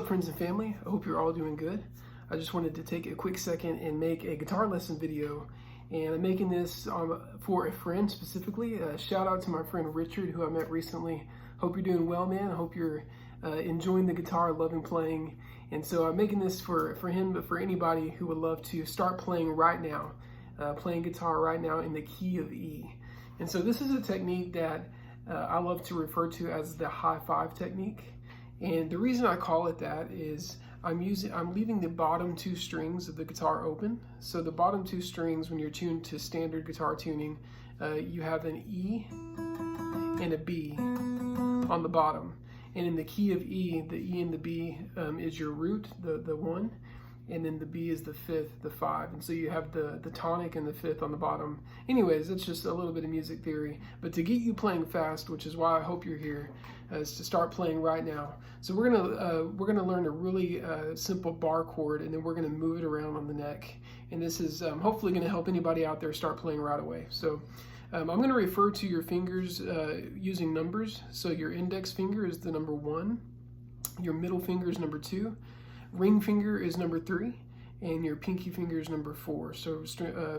up, friends and family? I hope you're all doing good. I just wanted to take a quick second and make a guitar lesson video, and I'm making this for a friend specifically. Shout out to my friend Richard, who I met recently. Hope you're doing well, man. I hope you're enjoying the guitar, loving playing. And so I'm making this for him, but for anybody who would love to start playing right now, playing guitar right now in the key of E. And so this is a technique that I love to refer to as the high five technique. And the reason I call it that is I'm leaving the bottom two strings of the guitar open. So the bottom two strings, when you're tuned to standard guitar tuning, you have an E and a B on the bottom. And in the key of E, the E and the B is your root, the one, and then the B is the fifth, the five. And so you have the tonic and the fifth on the bottom. Anyways, that's just a little bit of music theory. But to get you playing fast, which is why I hope you're here, is to start playing right now. So we're gonna learn a really simple bar chord, and then we're gonna move it around on the neck. And this is hopefully gonna help anybody out there start playing right away. So I'm going to refer to your fingers using numbers. So your index finger is the number 1, your middle finger is number 2, ring finger is number 3, and your pinky finger is number 4. So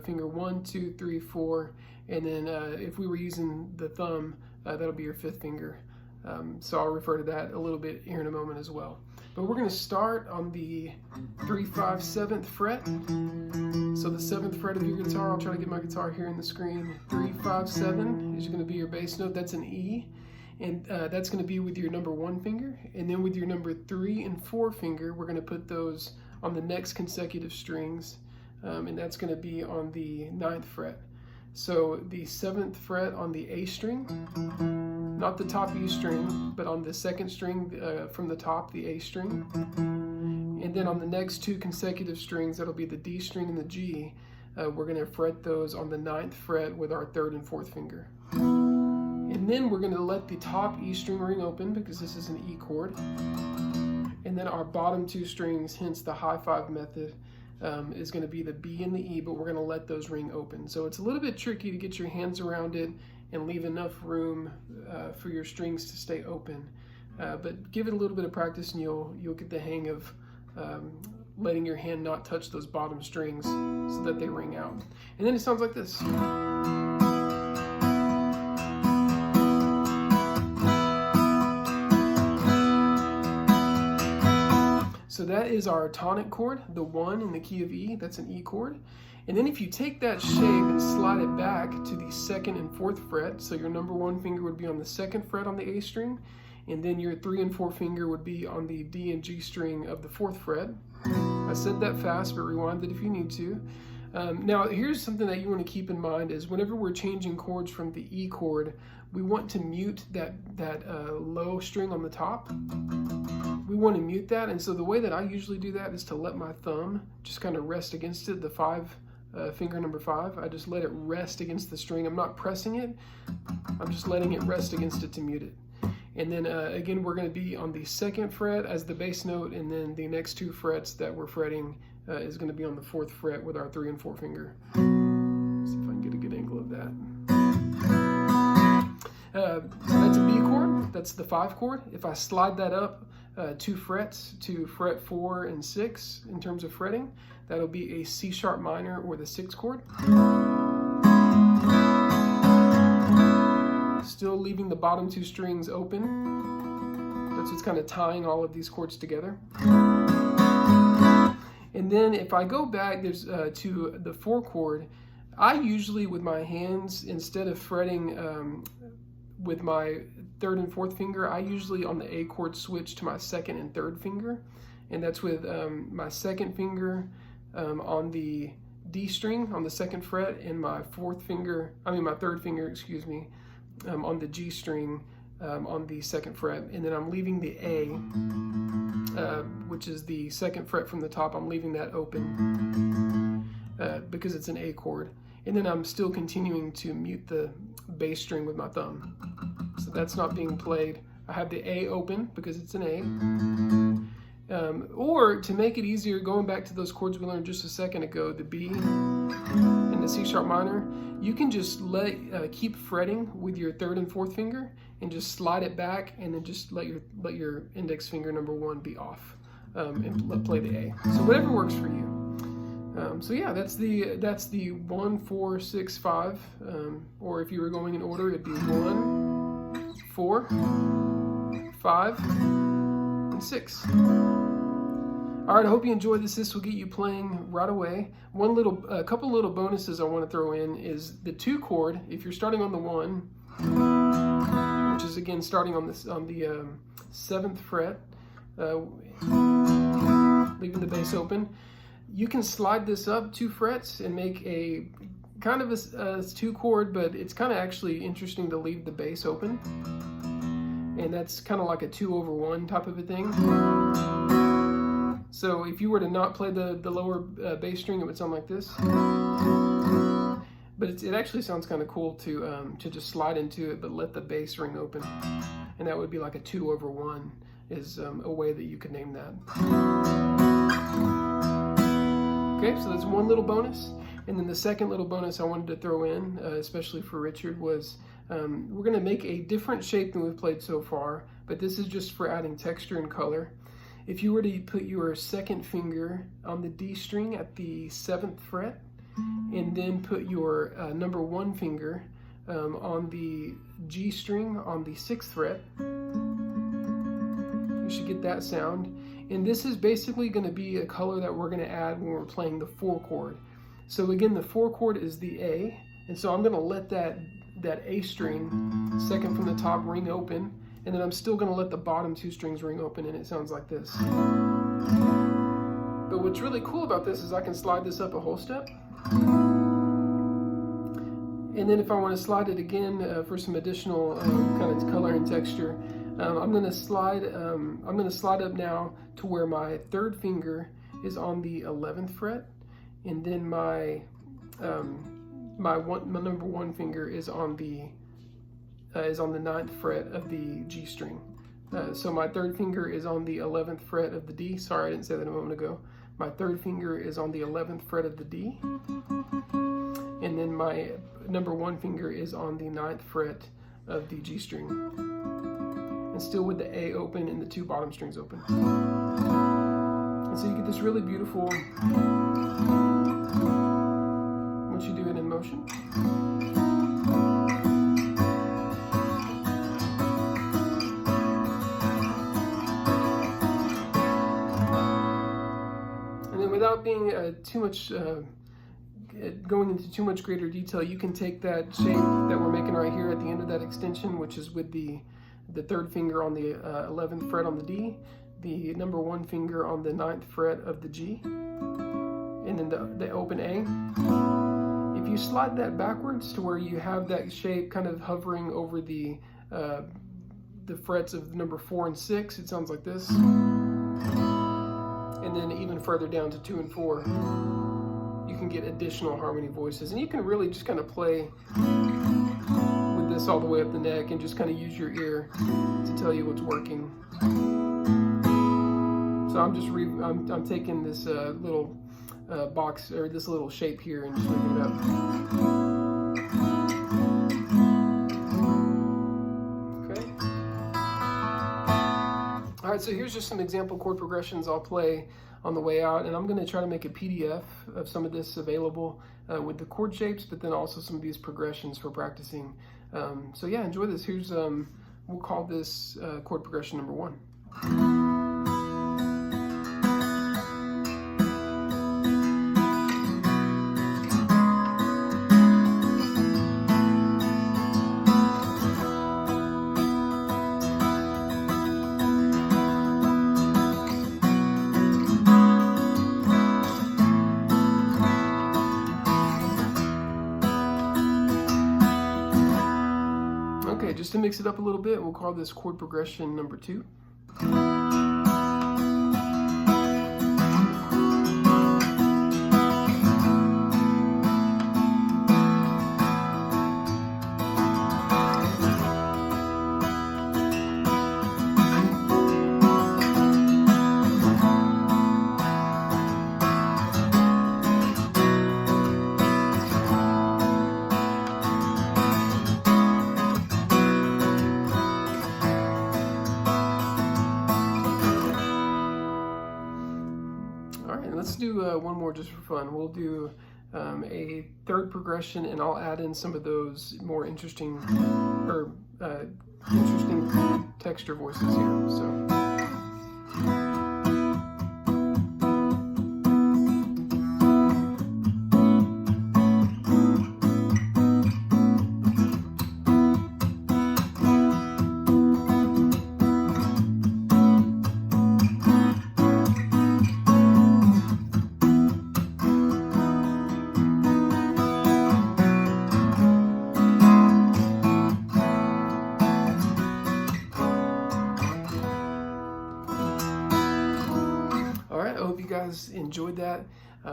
finger 1, 2, 3, 4, and then if we were using the thumb, that'll be your 5th finger. So I'll refer to that a little bit here in a moment as well. But we're going to start on the 3, 5, 7th fret. So the 7th fret of your guitar, I'll try to get my guitar here in the screen. 3, 5, 7 is going to be your bass note. That's an E. And that's going to be with your number 1 finger. And then with your number 3 and 4 finger, we're going to put those on the next consecutive strings. And that's going to be on the 9th fret. So the 7th fret on the A string, not the top E string, but on the 2nd string from the top, the A string. And then on the next 2 consecutive strings, that'll be the D string and the G. We're going to fret those on the 9th fret with our 3rd and 4th finger. And then we're going to let the top E string ring open because this is an E chord. And then our bottom 2 strings, hence the high five method, is going to be the B and the E, but we're going to let those ring open. So it's a little bit tricky to get your hands around it and leave enough room for your strings to stay open. But give it a little bit of practice and you'll get the hang of letting your hand not touch those bottom strings so that they ring out. And then it sounds like this. So that is our tonic chord, the 1 in the key of E, that's an E chord. And then if you take that shape and slide it back to the 2nd and 4th fret, so your number 1 finger would be on the 2nd fret on the A string, and then your 3 and 4 finger would be on the D and G string of the 4th fret. I said that fast, but rewind it if you need to. Now here's something that you want to keep in mind is whenever we're changing chords from the E chord, we want to mute that low string on the top. We want to mute that, and so the way that I usually do that is to let my thumb just kind of rest against it, the finger number 5. I just let it rest against the string. I'm not pressing it, I'm just letting it rest against it to mute it. And then again, we're going to be on the 2nd fret as the bass note, and then the next 2 frets that we're fretting is going to be on the 4th fret with our 3 and 4 finger. Let's see if I can get a good angle of that. That's a B chord, that's the 5 chord. If I slide that up 2 frets to fret 4 and 6 in terms of fretting, that'll be a C sharp minor or the 6th chord. Still leaving the bottom 2 strings open. That's what's kind of tying all of these chords together. And then if I go back to the 4 chord, I usually with my hands, instead of fretting with my 3rd and 4th finger, I usually on the A chord switch to my 2nd and 3rd finger, and that's with my 2nd finger on the D string on the 2nd fret, and my 3rd finger, on the G string on the 2nd fret, and then I'm leaving the A, which is the 2nd fret from the top. I'm leaving that open because it's an A chord. And then I'm still continuing to mute the bass string with my thumb. So that's not being played. I have the A open because it's an A. Or to make it easier, going back to those chords we learned just a second ago, the B and the C sharp minor, you can just keep fretting with your 3rd and 4th finger and just slide it back, and then just let your index finger number 1 be off. and play the A. So whatever works for you. So yeah, that's the 1, 4, 6, 5. Or if you were going in order, it'd be 1, 4, 5, and 6. All right, I hope you enjoyed this. This will get you playing right away. A couple little bonuses I want to throw in is the 2 chord. If you're starting on the 1, which is again starting on the 7th fret, leaving the bass open, you can slide this up 2 frets and make a kind of a 2 chord, but it's kind of actually interesting to leave the bass open, and that's kind of like a 2/1 type of a thing. So if you were to not play the lower bass string, it would sound like this. But it actually sounds kind of cool to just slide into it, but let the bass ring open, and that would be like a 2/1 is a way that you could name that. Okay, so that's one little bonus. And then the second little bonus I wanted to throw in, especially for Richard, was we're going to make a different shape than we've played so far, but this is just for adding texture and color. If you were to put your 2nd finger on the D string at the 7th fret, and then put your number 1 finger on the G string on the 6th fret, you should get that sound. And this is basically going to be a color that we're going to add when we're playing the 4 chord. So again, the 4 chord is the A, and so I'm going to let that A string, 2nd from the top, ring open, and then I'm still going to let the bottom 2 strings ring open, and it sounds like this. But what's really cool about this is I can slide this up a whole step, and then if I want to slide it again for some additional kind of color and texture, I'm going to slide up now to where my 3rd finger is on the 11th fret, and then my number 1 finger is on the 9th fret of the G string. So my 3rd finger is on the 11th fret of the D. Sorry, I didn't say that a moment ago. My 3rd finger is on the 11th fret of the D, and then my number 1 finger is on the 9th fret of the G string, and still with the A open and the 2 bottom strings open. And so you get this really beautiful, once you do it in motion. Without being going into too much greater detail, you can take that shape that we're making right here at the end of that extension, which is with the 3rd finger on the 11th fret on the D, the number 1 finger on the 9th fret of the G, and then the open A. If you slide that backwards to where you have that shape kind of hovering over the frets of number 4 and 6, it sounds like this. And then even further down to 2 and 4, you can get additional harmony voices. And you can really just kind of play with this all the way up the neck and just kind of use your ear to tell you what's working. So I'm taking this little box, or this little shape here, and just moving it up. All right, so here's just some example chord progressions I'll play on the way out, and I'm going to try to make a PDF of some of this available with the chord shapes, but then also some of these progressions for practicing. So yeah, enjoy this. Here's, we'll call this chord progression number 1. Okay, just to mix it up a little bit, we'll call this chord progression number 2. do one more just for fun. We'll do a third progression, and I'll add in some of those more interesting texture voices here. So. Alright, I hope you guys enjoyed that.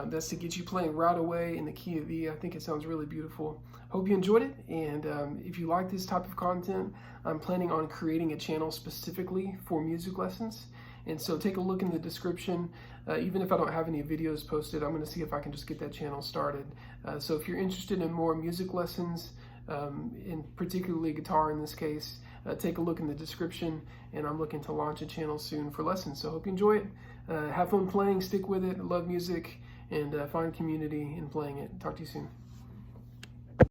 That's to get you playing right away in the key of E. I think it sounds really beautiful. Hope you enjoyed it, and if you like this type of content, I'm planning on creating a channel specifically for music lessons. And so take a look in the description. Even if I don't have any videos posted, I'm going to see if I can just get that channel started. So if you're interested in more music lessons, in particularly guitar in this case, take a look in the description, and I'm looking to launch a channel soon for lessons. So hope you enjoy it. Have fun playing, stick with it, love music, and find community in playing it. Talk to you soon.